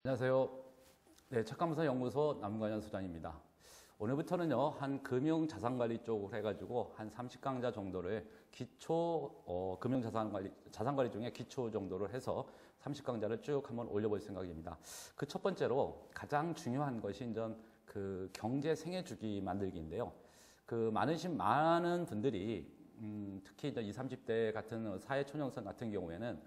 안녕하세요. 네, 착감부서 연구소 남관현 소장입니다. 오늘부터는요, 한 금융자산관리 쪽으로 해가지고 한 30강좌 정도를 자산관리 중에 기초 정도를 해서 30강좌를 쭉 한번 올려볼 생각입니다. 그 첫 번째로 가장 중요한 것이 이제 그 경제 생애 주기 만들기인데요. 그 많은 분들이 특히 이제 20, 30대 같은 사회초년생 같은 경우에는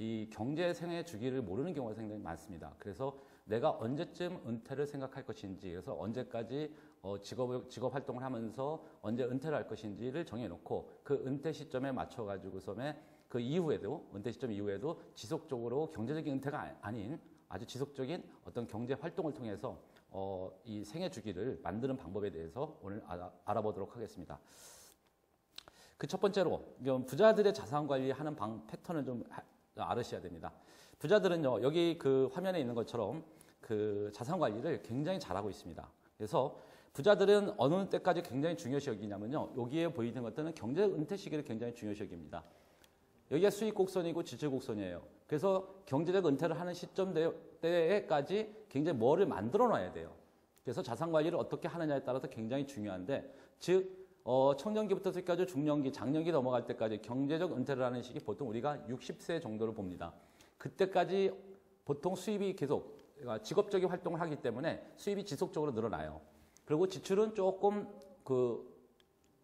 이 경제 생애 주기를 모르는 경우가 상당히 많습니다. 그래서 내가 언제쯤 은퇴를 생각할 것인지, 그래서 언제까지 직업 활동을 하면서 언제 은퇴를 할 것인지를 정해놓고 그 은퇴 시점에 맞춰가지고서의 그 이후에도, 은퇴 시점 이후에도 지속적으로 경제적인 은퇴가 아닌 아주 지속적인 어떤 경제 활동을 통해서 이 생애 주기를 만드는 방법에 대해서 오늘 알아보도록 하겠습니다. 그 첫 번째로 부자들의 자산 관리하는 패턴을 좀 알으셔야 됩니다. 부자들은요, 여기 그 화면에 있는 것처럼 그 자산 관리를 굉장히 잘하고 있습니다. 그래서 부자들은 어느 때까지 굉장히 중요시 여기냐면요, 여기에 보이는 것들은 경제 은퇴 시기를 굉장히 중요시 여깁니다. 여기가 수익 곡선이고 지출 곡선이에요. 그래서 경제적 은퇴를 하는 시점 때까지 굉장히 뭐를 만들어 놔야 돼요. 그래서 자산 관리를 어떻게 하느냐에 따라서 굉장히 중요한데, 즉 청년기부터 해서 중년기, 장년기 넘어갈 때까지 경제적 은퇴를 하는 시기 보통 우리가 60세 정도를 봅니다. 그때까지 보통 수입이 계속 직업적인 활동을 하기 때문에 수입이 지속적으로 늘어나요. 그리고 지출은 조금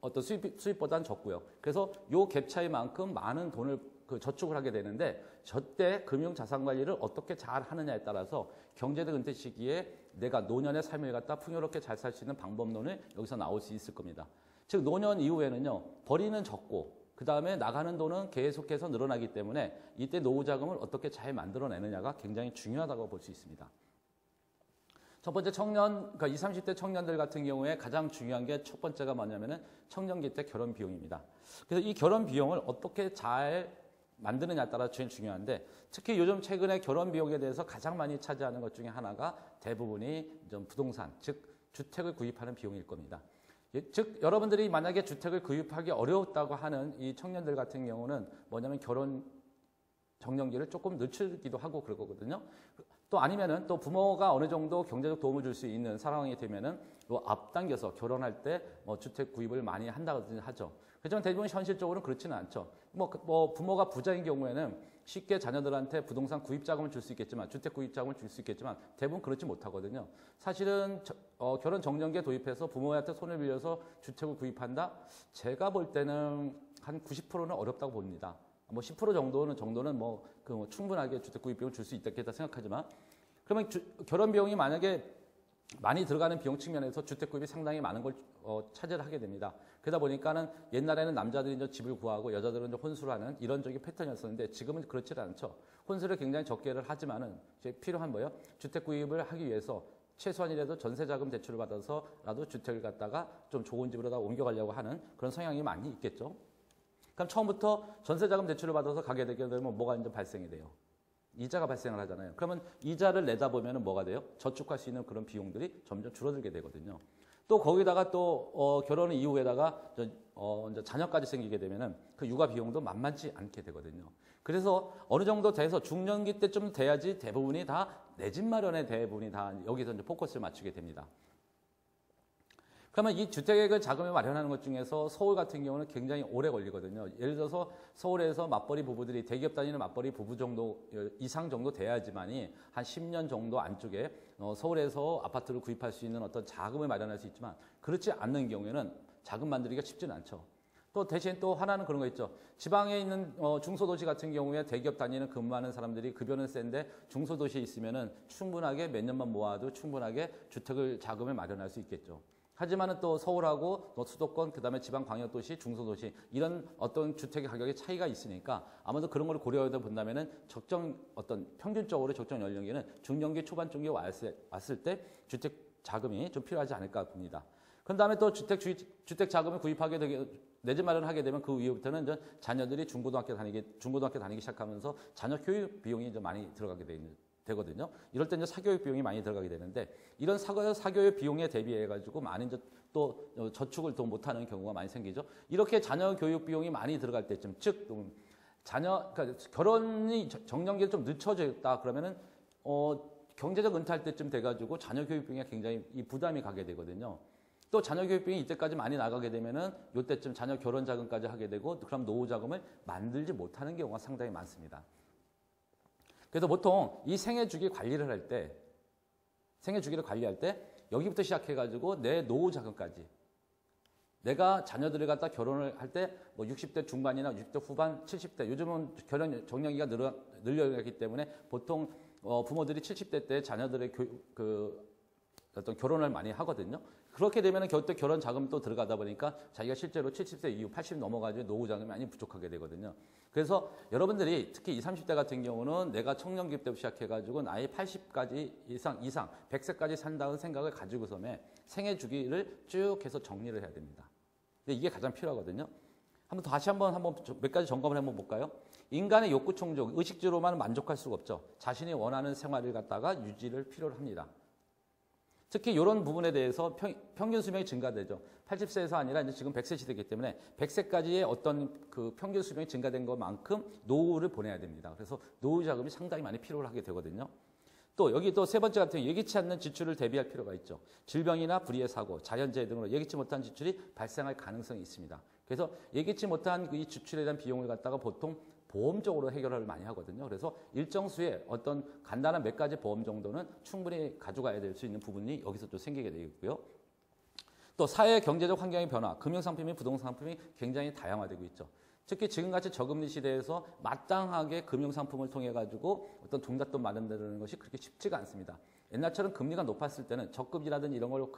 어떤 수입보다는 적고요. 그래서 요 갭 차이만큼 많은 돈을 저축을 하게 되는데, 저때 금융 자산 관리를 어떻게 잘 하느냐에 따라서 경제적 은퇴 시기에 내가 노년의 삶을 갖다 풍요롭게 잘 살 수 있는 방법론을 여기서 나올 수 있을 겁니다. 즉 노년 이후에는요, 벌이는 적고 그 다음에 나가는 돈은 계속해서 늘어나기 때문에 이때 노후 자금을 어떻게 잘 만들어내느냐가 굉장히 중요하다고 볼 수 있습니다. 첫 번째 그러니까 20, 30대 청년들 같은 경우에 가장 중요한 게 첫 번째가 뭐냐면은 청년기 때 결혼 비용입니다. 그래서 이 결혼 비용을 어떻게 잘 만드느냐에 따라 제일 중요한데, 특히 요즘 최근에 결혼 비용에 대해서 가장 많이 차지하는 것 중에 하나가 대부분이 좀 부동산, 즉 주택을 구입하는 비용일 겁니다. 즉 여러분들이 만약에 주택을 구입하기 어려웠다고 하는 이 청년들 같은 경우는 뭐냐면 결혼 정년기를 조금 늦추기도 하고 그럴 거거든요. 또 아니면은 또 부모가 어느 정도 경제적 도움을 줄 수 있는 상황이 되면은 또 앞당겨서 결혼할 때 주택 구입을 많이 한다든지 하죠. 그렇지만 대부분 현실적으로는 그렇지는 않죠. 부모가 부자인 경우에는 쉽게 자녀들한테 부동산 구입 자금을 줄 수 있겠지만, 주택 구입 자금을 줄 수 있겠지만 대부분 그렇지 못하거든요. 사실은 결혼 정년기에 도입해서 부모한테 손을 빌려서 주택을 구입한다? 제가 볼 때는 한 90%는 어렵다고 봅니다. 10% 정도는 충분하게 주택 구입 비용을 줄 수 있겠다 생각하지만, 그러면 결혼 비용이 만약에 많이 들어가는 비용 측면에서 주택 구입이 상당히 많은 걸 차지를 하게 됩니다. 그러다 보니까는 옛날에는 남자들이 이제 집을 구하고 여자들은 이제 혼수를 하는 이런 적인 패턴이었었는데, 지금은 그렇지 않죠. 혼수를 굉장히 적게를 하지만은 필요한 주택 구입을 하기 위해서 최소한이라도 전세 자금 대출을 받아서라도 주택을 갖다가 좀 좋은 집으로다 옮겨가려고 하는 그런 성향이 많이 있겠죠. 그럼 처음부터 전세 자금 대출을 받아서 가게 되게 되면 뭐가 이제 발생이 돼요? 이자가 발생을 하잖아요. 그러면 이자를 내다 보면 뭐가 돼요? 저축할 수 있는 그런 비용들이 점점 줄어들게 되거든요. 또 거기다가 또 결혼 이후에다가 이제 자녀까지 생기게 되면은 그 육아 비용도 만만치 않게 되거든요. 그래서 어느 정도 돼서 중년기 때쯤 돼야지 대부분이 다 내 집 마련의 대부분이 다 여기서 이제 포커스를 맞추게 됩니다. 그러면 이 주택을 자금을 마련하는 것 중에서 서울 같은 경우는 굉장히 오래 걸리거든요. 예를 들어서 서울에서 맞벌이 부부들이 대기업 다니는 맞벌이 부부 정도 이상 정도 돼야지만이 한 10년 정도 안쪽에 서울에서 아파트를 구입할 수 있는 어떤 자금을 마련할 수 있지만, 그렇지 않는 경우에는 자금 만들기가 쉽지는 않죠. 또 대신 또 하나는 그런 거 있죠. 지방에 있는 중소도시 같은 경우에 대기업 다니는 근무하는 사람들이 급여는 센데 중소도시에 있으면은 충분하게 몇 년만 모아도 충분하게 자금을 마련할 수 있겠죠. 하지만은 또 서울하고 수도권, 그 다음에 지방 광역도시, 중소도시 이런 어떤 주택의 가격의 차이가 있으니까 아무래도 그런 걸 고려해서 본다면은 평균적으로 적정 연령기는 중년기 초반 쪽에 왔을 때 주택 자금이 좀 필요하지 않을까 봅니다. 그 다음에 또 주택 자금을 구입하게 내 집 마련하게 되면 그 이후부터는 이제 자녀들이 중고등학교 다니기 시작하면서 자녀 교육 비용이 이제 많이 들어가게 되거든요. 이럴 때 이제 사교육 비용이 많이 들어가게 되는데, 이런 사교육 비용에 대비해 가지고 많이 이제 또 저축을 더 못하는 경우가 많이 생기죠. 이렇게 자녀 교육 비용이 많이 들어갈 때쯤, 즉 그러니까 결혼이 정년기를 좀 늦춰졌다 그러면은 경제적 은퇴할 때쯤 돼가지고 자녀 교육비가 굉장히 이 부담이 가게 되거든요. 또 자녀 교육비가 이때까지 많이 나가게 되면은 이때쯤 자녀 결혼 자금까지 하게 되고 그럼 노후 자금을 만들지 못하는 경우가 상당히 많습니다. 그래서 보통 이 생애 주기 관리를 할 때, 생애 주기를 관리할 때 여기부터 시작해가지고 내 노후 자금까지 내가 자녀들을 갖다 결혼을 할 때 뭐 60대 중반이나 60대 후반, 70대 요즘은 결혼 정년기가 늘려가기 때문에 보통 부모들이 70대 때 자녀들의 어떤 결혼을 많이 하거든요. 그렇게 되면은 또 결혼 자금 또 들어가다 보니까 자기가 실제로 70세 이후 80 넘어가지고 노후 자금이 많이 부족하게 되거든요. 그래서 여러분들이 특히 20, 30대 같은 경우는 내가 청년기 때부터 시작해가지고 나이 80까지 이상 100세까지 산다는 생각을 가지고서는 생애 주기를 쭉 해서 정리를 해야 됩니다. 근데 이게 가장 필요하거든요. 다시 한번 몇 가지 점검을 한번 볼까요? 인간의 욕구 충족, 의식주로만 만족할 수가 없죠. 자신이 원하는 생활을 갖다가 유지를 필요로 합니다. 특히 이런 부분에 대해서 평균 수명이 증가되죠. 80세에서 아니라 이제 지금 100세 시대이기 때문에 100세까지의 어떤 그 평균 수명이 증가된 것만큼 노후를 보내야 됩니다. 그래서 노후 자금이 상당히 많이 필요를 하게 되거든요. 또 여기 또 세 번째 같은 경우 예기치 않는 지출을 대비할 필요가 있죠. 질병이나 불의의 사고, 자연재해 등으로 예기치 못한 지출이 발생할 가능성이 있습니다. 그래서 예기치 못한 이 지출에 대한 비용을 갖다가 보통 보험적으로 해결을 많이 하거든요. 그래서 일정 수의 어떤 간단한 몇 가지 보험 정도는 충분히 가져가야 될 수 있는 부분이 여기서 또 생기게 되겠고요. 또 사회 경제적 환경의 변화, 금융상품이 부동산상품이 굉장히 다양화되고 있죠. 특히 지금같이 저금리 시대에서 마땅하게 금융상품을 통해 가지고 어떤 종잣돈 마련되는 것이 그렇게 쉽지가 않습니다. 옛날처럼 금리가 높았을 때는 적금이라든지 이런 걸로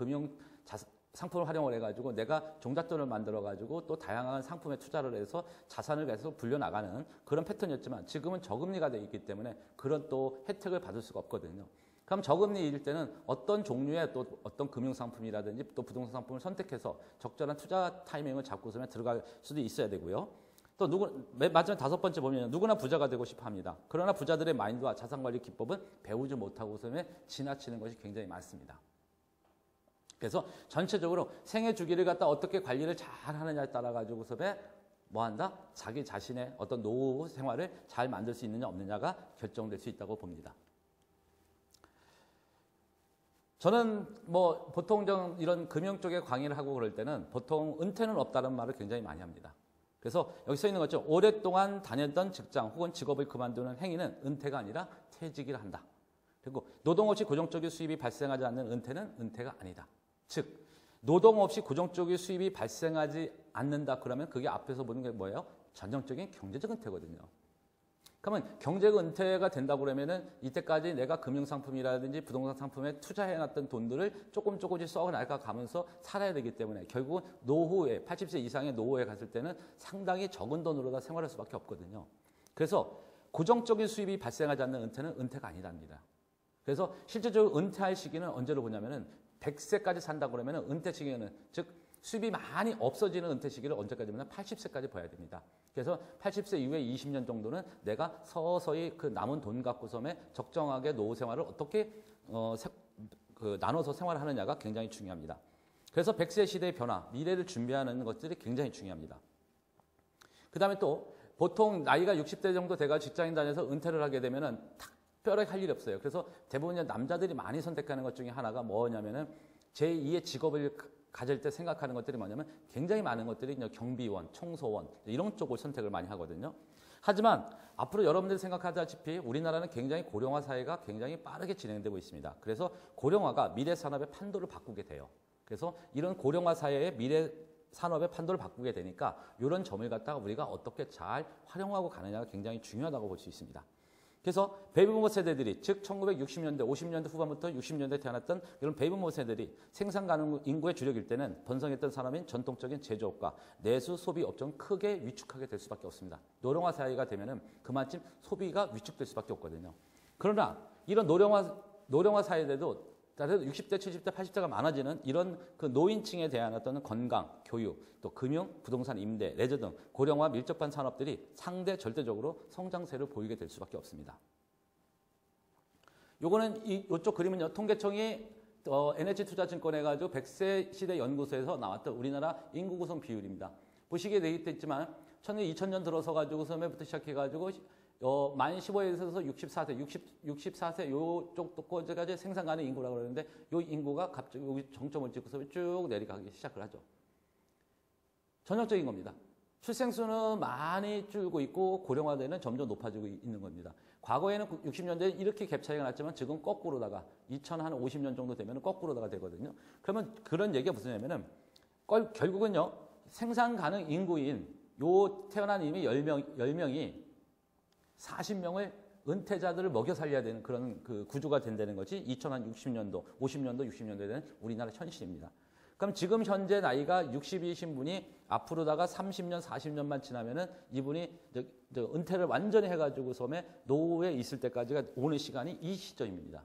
상품을 활용을 해가지고 내가 종잣돈을 만들어가지고 또 다양한 상품에 투자를 해서 자산을 계속 불려나가는 그런 패턴이었지만 지금은 저금리가 되어 있기 때문에 그런 또 혜택을 받을 수가 없거든요. 그럼 저금리일 때는 어떤 종류의 또 어떤 금융상품이라든지 또 부동산 상품을 선택해서 적절한 투자 타이밍을 잡고서는 들어갈 수도 있어야 되고요. 또 마지막 다섯 번째 보면 누구나 부자가 되고 싶어 합니다. 그러나 부자들의 마인드와 자산관리 기법은 배우지 못하고서는 지나치는 것이 굉장히 많습니다. 그래서 전체적으로 생애 주기를 갖다 어떻게 관리를 잘 하느냐에 따라 가지고서 뭐 한다? 자기 자신의 어떤 노후 생활을 잘 만들 수 있느냐 없느냐가 결정될 수 있다고 봅니다. 저는 뭐 보통 이런 금융 쪽에 강의를 하고 그럴 때는 보통 은퇴는 없다는 말을 굉장히 많이 합니다. 그래서 여기 써 있는 것처럼 오랫동안 다녔던 직장 혹은 직업을 그만두는 행위는 은퇴가 아니라 퇴직이라 한다. 그리고 노동 없이 고정적인 수입이 발생하지 않는 은퇴는 은퇴가 아니다. 즉 노동 없이 고정적인 수입이 발생하지 않는다 그러면 그게 앞에서 보는 게 뭐예요? 전형적인 경제적 은퇴거든요. 그러면 경제적 은퇴가 된다고 그러면은 이때까지 내가 금융상품이라든지 부동산 상품에 투자해놨던 돈들을 조금씩 써나가 가면서 살아야 되기 때문에 결국은 노후에 80세 이상의 노후에 갔을 때는 상당히 적은 돈으로 다 생활할 수밖에 없거든요. 그래서 고정적인 수입이 발생하지 않는 은퇴는 은퇴가 아니랍니다. 그래서 실질적으로 은퇴할 시기는 언제로 보냐면은 100세까지 산다고 그러면 은퇴 시기는 즉 수입이 많이 없어지는 은퇴 시기를 언제까지면 80세까지 봐야 됩니다. 그래서 80세 이후에 20년 정도는 내가 서서히 그 남은 돈 갖고서에 적정하게 노후 생활을 어떻게 나눠서 생활하느냐가 굉장히 중요합니다. 그래서 100세 시대의 변화, 미래를 준비하는 것들이 굉장히 중요합니다. 그 다음에 또 보통 나이가 60대 정도 돼가 직장인 다녀서 은퇴를 하게 되면은 특별하게 할 일이 없어요. 그래서 대부분 남자들이 많이 선택하는 것 중에 하나가 뭐냐면은 제2의 직업을 가질 때 생각하는 것들이 뭐냐면 굉장히 많은 것들이 경비원, 청소원 이런 쪽을 선택을 많이 하거든요. 하지만 앞으로 여러분들이 생각하다시피 우리나라는 굉장히 고령화 사회가 굉장히 빠르게 진행되고 있습니다. 그래서 고령화가 미래 산업의 판도를 바꾸게 돼요. 그래서 이런 고령화 사회의 미래 산업의 판도를 바꾸게 되니까 이런 점을 갖다가 우리가 어떻게 잘 활용하고 가느냐가 굉장히 중요하다고 볼 수 있습니다. 그래서 베이비부머 세대들이 즉 1960년대, 50년대 후반부터 60년대에 태어났던 이런 베이비부머 세대들이 생산 가능 인구의 주력일 때는 번성했던 산업인 전통적인 제조업과 내수 소비 업종은 크게 위축하게 될 수밖에 없습니다. 노령화 사회가 되면은 그만큼 소비가 위축될 수밖에 없거든요. 그러나 이런 노령화 사회에도 60대, 70대, 80대가 많아지는 이런 그 노인층에 대한 어떤 건강, 교육, 또 금융, 부동산 임대, 레저 등 고령화 밀접한 산업들이 상대 절대적으로 성장세를 보이게 될 수밖에 없습니다. 요거는 이쪽 그림은요, 통계청이 NH투자증권 해가지고 100세 시대 연구소에서 나왔던 우리나라 인구 구성 비율입니다. 보시게 되어 있지만 2000년 들어서 가지고 처음부터 시작해가지고 만 15에서 64세, 64세 요쪽까지 생산 가능 인구라고 그러는데 요 인구가 갑자기 여기 정점을 찍고서 쭉 내려가기 시작을 하죠. 전형적인 겁니다. 출생수는 많이 줄고 있고 고령화대는 점점 높아지고 있는 겁니다. 과거에는 60년대에 이렇게 갭 차이가 났지만 지금 거꾸로다가 2050년 정도 되면 거꾸로다가 되거든요. 그러면 그런 얘기가 무슨 얘기냐면은 결국은요. 생산 가능 인구인 요 태어난 이미 10명이 40명을 은퇴자들을 먹여 살려야 되는 그런 그 구조가 된다는 것이 2060년도, 50년도, 60년도에 되는 우리나라 현실입니다. 그럼 지금 현재 나이가 60이신 분이 앞으로다가 30년, 40년만 지나면은 이분이 은퇴를 완전히 해가지고 섬에 노후에 있을 때까지가 오는 시간이 이 시점입니다.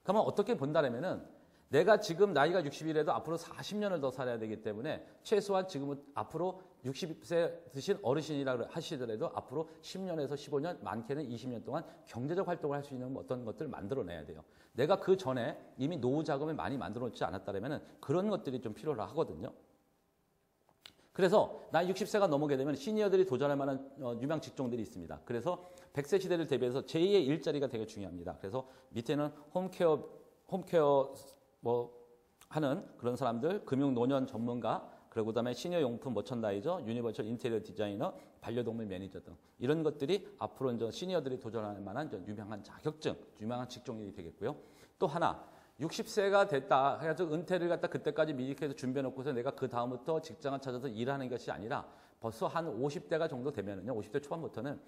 그러면 어떻게 본다면은 내가 지금 나이가 60이라도 앞으로 40년을 더 살아야 되기 때문에 최소한 지금은 앞으로 60세 드신 어르신이라고 하시더라도 앞으로 10년에서 15년, 많게는 20년 동안 경제적 활동을 할 수 있는 어떤 것들을 만들어내야 돼요. 내가 그 전에 이미 노후 자금을 많이 만들어 놓지 않았다면 그런 것들이 좀 필요로 하거든요. 그래서 나이 60세가 넘어게 되면 시니어들이 도전할 만한 유명 직종들이 있습니다. 그래서 100세 시대를 대비해서 제2의 일자리가 되게 중요합니다. 그래서 밑에는 홈케어 하는 그런 사람들, 금융 노년 전문가, 그리고 그다음에 시니어 용품 머천다이저, 유니버셜 인테리어 디자이너, 반려동물 매니저 등 이런 것들이 앞으로 이제 시니어들이 도전할 만한 유명한 자격증, 유명한 직종이 되겠고요. 또 하나 60세가 됐다 해가지고 은퇴를 갖다 그때까지 미리 해서 준비해 놓고서 내가 그 다음부터 직장을 찾아서 일하는 것이 아니라 벌써 한 50대가 정도 되면은요, 50대 초반부터는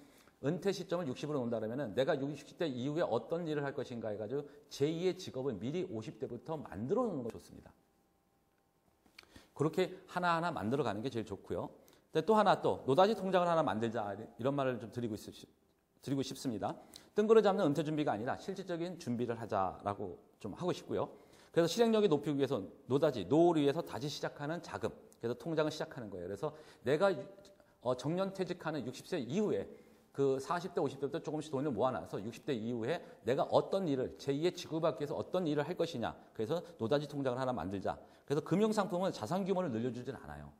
은퇴 시점을 60으로 놓는다 그러면은 내가 60대 이후에 어떤 일을 할 것인가 해가지고 제2의 직업을 미리 50대부터 만들어 놓는 거 좋습니다. 그렇게 하나하나 만들어 가는 게 제일 좋고요. 근데 또 하나 또 노다지 통장을 하나 만들자 이런 말을 좀 드리고 싶습니다. 뜬구를 잡는 은퇴 준비가 아니라 실질적인 준비를 하자라고 좀 하고 싶고요. 그래서 실행력이 높이기 위해서 노후를 위해서 다시 시작하는 자금, 그래서 통장을 시작하는 거예요. 그래서 내가 정년 퇴직하는 60세 이후에 그 40대, 50대부터 조금씩 돈을 모아놔서 60대 이후에 내가 어떤 일을, 제2의 직업받기 위해서 어떤 일을 할 것이냐. 그래서 노다지 통장을 하나 만들자. 그래서 금융상품은 자산 규모를 늘려주진 않아요.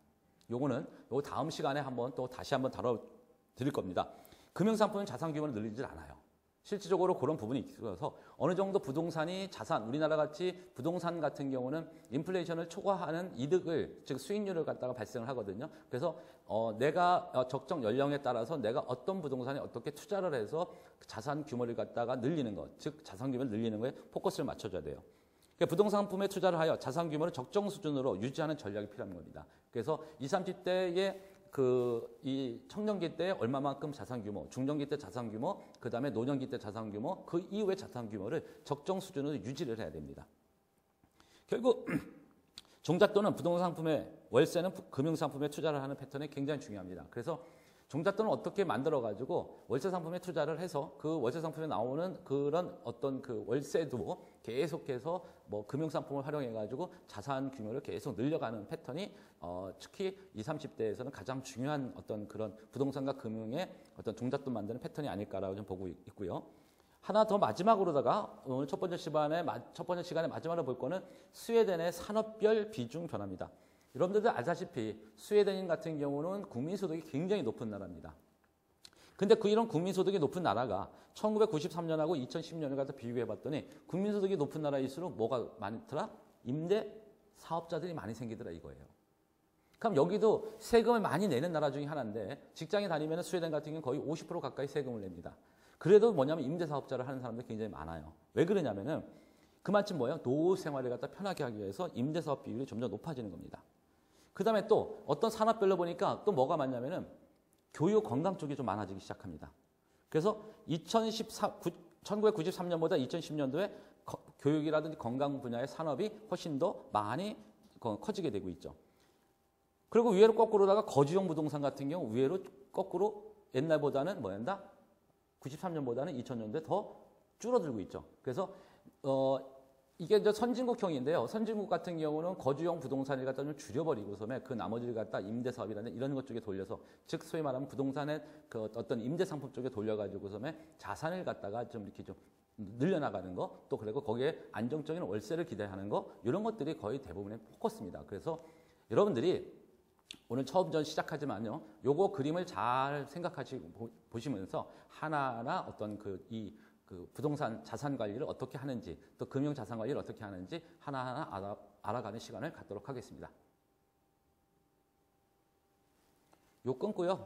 요거 다음 시간에 다시 한번 다뤄드릴 겁니다. 금융상품은 자산 규모를 늘리질 않아요. 실질적으로 그런 부분이 있어서 어느 정도 부동산이 우리나라 같이 부동산 같은 경우는 인플레이션을 초과하는 이득을, 즉 수익률을 갖다가 발생을 하거든요. 그래서 내가 적정 연령에 따라서 내가 어떤 부동산에 어떻게 투자를 해서 자산 규모를 갖다가 늘리는 것, 즉 자산 규모를 늘리는 거에 포커스를 맞춰줘야 돼요. 그러니까 부동산 상품에 투자를 하여 자산 규모를 적정 수준으로 유지하는 전략이 필요한 겁니다. 그래서 20, 30대의 이 청년기 때 얼마만큼 자산 규모, 중년기 때 자산 규모, 그 다음에 노년기 때 자산 규모, 그 이후의 자산 규모를 적정 수준으로 유지를 해야 됩니다. 결국 종잣돈은 부동산 상품에, 월세는 금융상품에 투자를 하는 패턴이 굉장히 중요합니다. 그래서 종잣돈을 어떻게 만들어가지고 월세 상품에 투자를 해서 그 월세 상품에 나오는 그런 어떤 그 월세도 계속해서 금융상품을 활용해가지고 자산 규모를 계속 늘려가는 패턴이 특히 20, 30대에서는 가장 중요한 어떤 그런 부동산과 금융의 어떤 종잣돈 만드는 패턴이 아닐까라고 좀 보고 있고요. 하나 더 마지막으로다가 오늘 첫 번째 시간에 마지막으로 볼 거는 스웨덴의 산업별 비중 변화입니다. 여러분들도 아시다시피 스웨덴 같은 경우는 국민소득이 굉장히 높은 나라입니다. 근데 이런 국민소득이 높은 나라가 1993년하고 2010년을 갖다 비교해봤더니 국민소득이 높은 나라일수록 뭐가 많더라? 임대 사업자들이 많이 생기더라 이거예요. 그럼 여기도 세금을 많이 내는 나라 중에 하나인데 직장에 다니면 스웨덴 같은 경우는 거의 50% 가까이 세금을 냅니다. 그래도 뭐냐면 임대 사업자를 하는 사람들이 굉장히 많아요. 왜 그러냐면은 그만큼 노후 생활을 갖다 편하게 하기 위해서 임대 사업 비율이 점점 높아지는 겁니다. 그 다음에 또 어떤 산업별로 보니까 또 뭐가 많냐면은 교육 건강 쪽이 좀 많아지기 시작합니다. 그래서 1993년보다 2010년도에 교육이라든지 건강 분야의 산업이 훨씬 더 많이 커지게 되고 있죠. 그리고 의외로 거꾸로다가 거주용 부동산 같은 경우 의외로 거꾸로 옛날보다는 93년보다는 2000년도에 더 줄어들고 있죠. 그래서 이게 이제 선진국형인데요. 선진국 같은 경우는 거주용 부동산을 갖다 좀 줄여버리고서는 그 나머지를 갖다 임대사업이라는 이런 것 쪽에 돌려서, 즉 소위 말하면 부동산의 그 어떤 임대상품 쪽에 돌려가지고서는 자산을 갖다가 좀 이렇게 좀 늘려나가는 거, 또 그리고 거기에 안정적인 월세를 기대하는 거, 이런 것들이 거의 대부분의 포커스입니다. 그래서 여러분들이 오늘 처음 전 시작하지만요. 요거 그림을 잘 생각하시고 보시면서 하나하나 어떤 그 부동산 자산 관리를 어떻게 하는지 또 금융 자산 관리를 어떻게 하는지 하나하나 알아가는 시간을 갖도록 하겠습니다. 요 끊고요.